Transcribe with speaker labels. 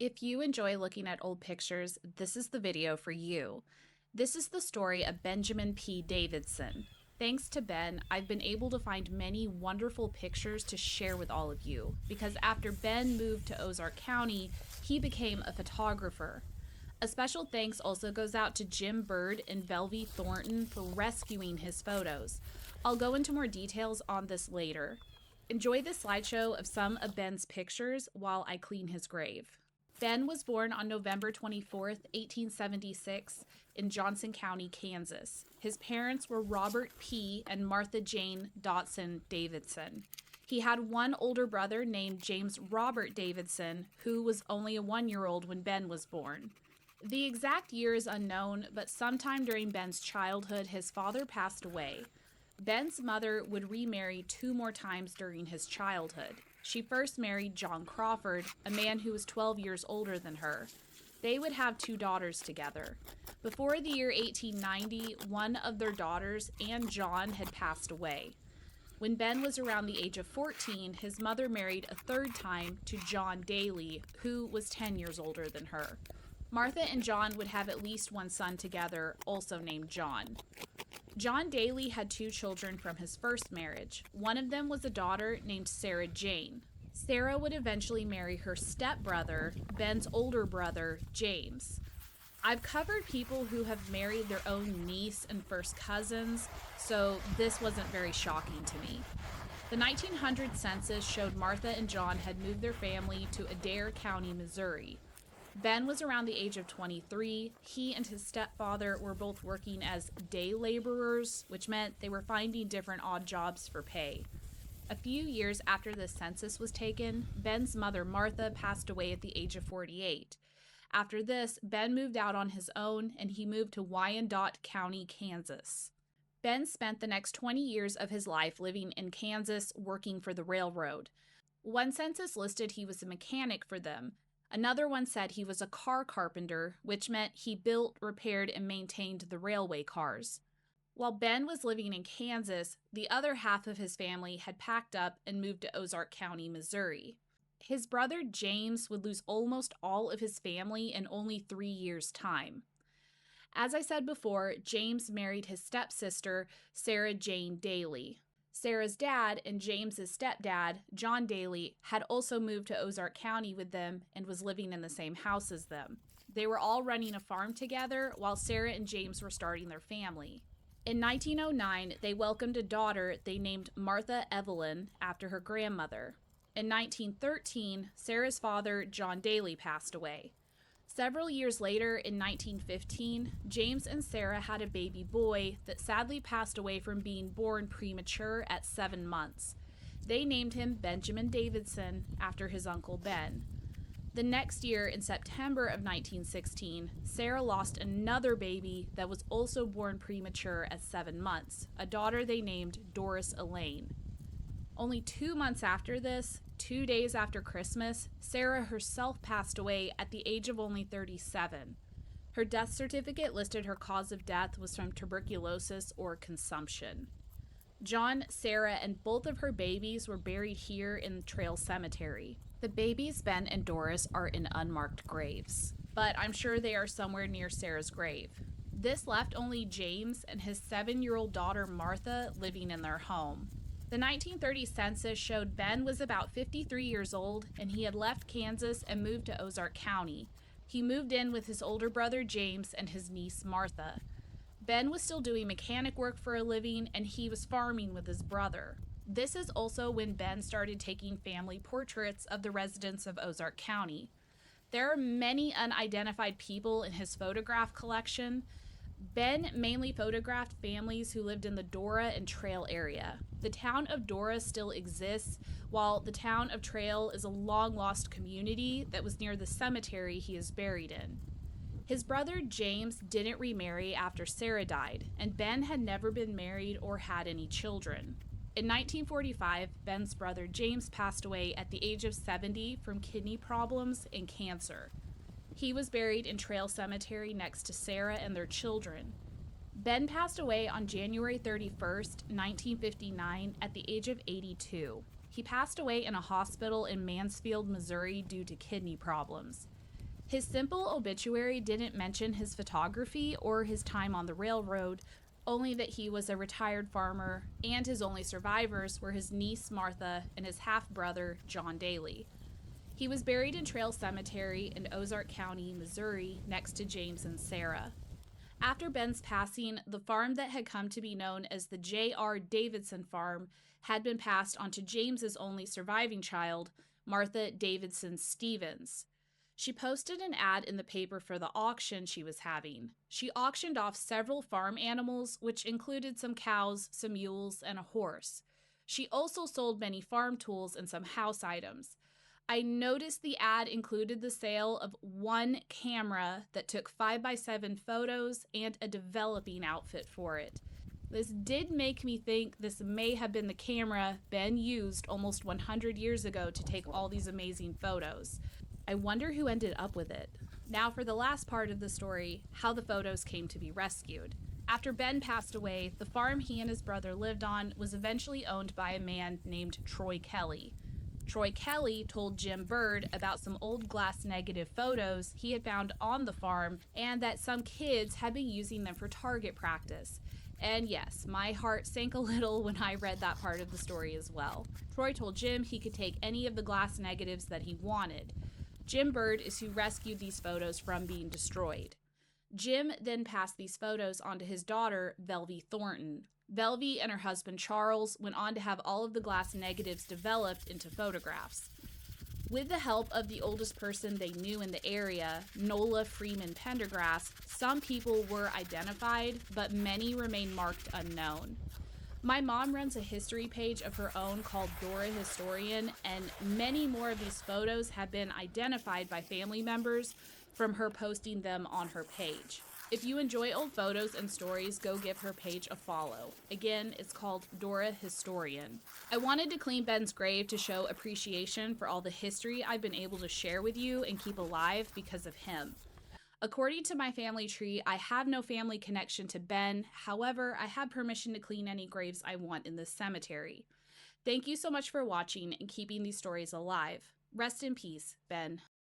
Speaker 1: If you enjoy looking at old pictures, this is the video for you. This is the story of Benjamin P. Davidson. Thanks to Ben, I've been able to find many wonderful pictures to share with all of you, because after Ben moved to Ozark County, he became a photographer. A special thanks also goes out to Jim Bird and Velvy Thornton for rescuing his photos. I'll go into more details on this later. Enjoy this slideshow of some of Ben's pictures while I clean his grave. Ben was born on November 24th, 1876, in Johnson County, Kansas. His parents were Robert P. and Martha Jane Dotson Davidson. He had one older brother named James Robert Davidson, who was only a 1-year-old when Ben was born. The exact year is unknown, but sometime during Ben's childhood, his father passed away. Ben's mother would remarry 2 more times during his childhood. She first married John Crawford, a man who was 12 years older than her. They would have 2 daughters together. Before the year 1890, one of their daughters, Anne John, had passed away. When Ben was around the age of 14, his mother married a 3rd time to John Daly, who was 10 years older than her. Martha and John would have at least one son together, also named John. John Daly had 2 children from his first marriage. One of them was a daughter named Sarah Jane. Sarah would eventually marry her stepbrother, Ben's older brother, James. I've covered people who have married their own niece and first cousins, so this wasn't very shocking to me. The 1900 census showed Martha and John had moved their family to Adair County, Missouri. Ben was around the age of 23. He and his stepfather were both working as day laborers, which meant they were finding different odd jobs for pay. A few years after the census was taken, Ben's mother, Martha, passed away at the age of 48. After this, Ben moved out on his own, and he moved to Wyandotte County, Kansas. Ben spent the next 20 years of his life living in Kansas, working for the railroad. One census listed he was a mechanic for them. Another one said he was a car carpenter, which meant he built, repaired, and maintained the railway cars. While Ben was living in Kansas, the other half of his family had packed up and moved to Ozark County, Missouri. His brother James would lose almost all of his family in only 3 years' time. As I said before, James married his stepsister, Sarah Jane Daly. Sarah's dad and James's stepdad, John Daly, had also moved to Ozark County with them and was living in the same house as them. They were all running a farm together while Sarah and James were starting their family. In 1909, they welcomed a daughter they named Martha Evelyn after her grandmother. In 1913, Sarah's father, John Daly, passed away. Several years later, in 1915, James and Sarah had a baby boy that sadly passed away from being born premature at 7 months. They named him Benjamin Davidson after his uncle Ben. The next year, in September of 1916, Sarah lost another baby that was also born premature at 7 months, a daughter they named Doris Elaine. Only 2 months after this, 2 days after Christmas, Sarah herself passed away at the age of only 37. Her death certificate listed her cause of death was from tuberculosis or consumption. John, Sarah, and both of her babies were buried here in Trail Cemetery. The babies, Ben and Doris, are in unmarked graves, but I'm sure they are somewhere near Sarah's grave. This left only James and his 7-year-old daughter Martha living in their home. The 1930 census showed Ben was about 53 years old, and he had left Kansas and moved to Ozark County. He moved in with his older brother James and his niece Martha. Ben was still doing mechanic work for a living, and he was farming with his brother. This is also when Ben started taking family portraits of the residents of Ozark County. There are many unidentified people in his photograph collection. Ben mainly photographed families who lived in the Dora and Trail area. The town of Dora still exists, while the town of Trail is a long-lost community that was near the cemetery he is buried in. His brother James didn't remarry after Sarah died, and Ben had never been married or had any children. In 1945, Ben's brother James passed away at the age of 70 from kidney problems and cancer. He was buried in Trail Cemetery next to Sarah and their children. Ben passed away on January 31st, 1959, at the age of 82. He passed away in a hospital in Mansfield, Missouri due to kidney problems. His simple obituary didn't mention his photography or his time on the railroad, only that he was a retired farmer, and his only survivors were his niece Martha and his half brother John Daly. He was buried in Trail Cemetery in Ozark County, Missouri, next to James and Sarah. After Ben's passing, the farm that had come to be known as the J.R. Davidson farm had been passed on to James's only surviving child, Martha Davidson Stevens. She posted an ad in the paper for the auction she was having. She auctioned off several farm animals, which included some cows, some mules, and a horse. She also sold many farm tools and some house items. I noticed the ad included the sale of one camera that took 5x7 photos and a developing outfit for it. This did make me think this may have been the camera Ben used almost 100 years ago to take all these amazing photos. I wonder who ended up with it. Now for the last part of the story, how the photos came to be rescued. After Ben passed away, the farm he and his brother lived on was eventually owned by a man named Troy Kelly. Troy Kelly told Jim Bird about some old glass negative photos he had found on the farm and that some kids had been using them for target practice. And yes, my heart sank a little when I read that part of the story as well. Troy told Jim he could take any of the glass negatives that he wanted. Jim Bird is who rescued these photos from being destroyed. Jim then passed these photos on to his daughter, Velvy Thornton. Velvy and her husband Charles went on to have all of the glass negatives developed into photographs. With the help of the oldest person they knew in the area, Nola Freeman Pendergrass, some people were identified, but many remain marked unknown. My mom runs a history page of her own called Dora Historian, and many more of these photos have been identified by family members from her posting them on her page. If you enjoy old photos and stories, go give her page a follow. Again, it's called Dora Historian. I wanted to clean Ben's grave to show appreciation for all the history I've been able to share with you and keep alive because of him. According to my family tree, I have no family connection to Ben. However, I have permission to clean any graves I want in this cemetery. Thank you so much for watching and keeping these stories alive. Rest in peace, Ben.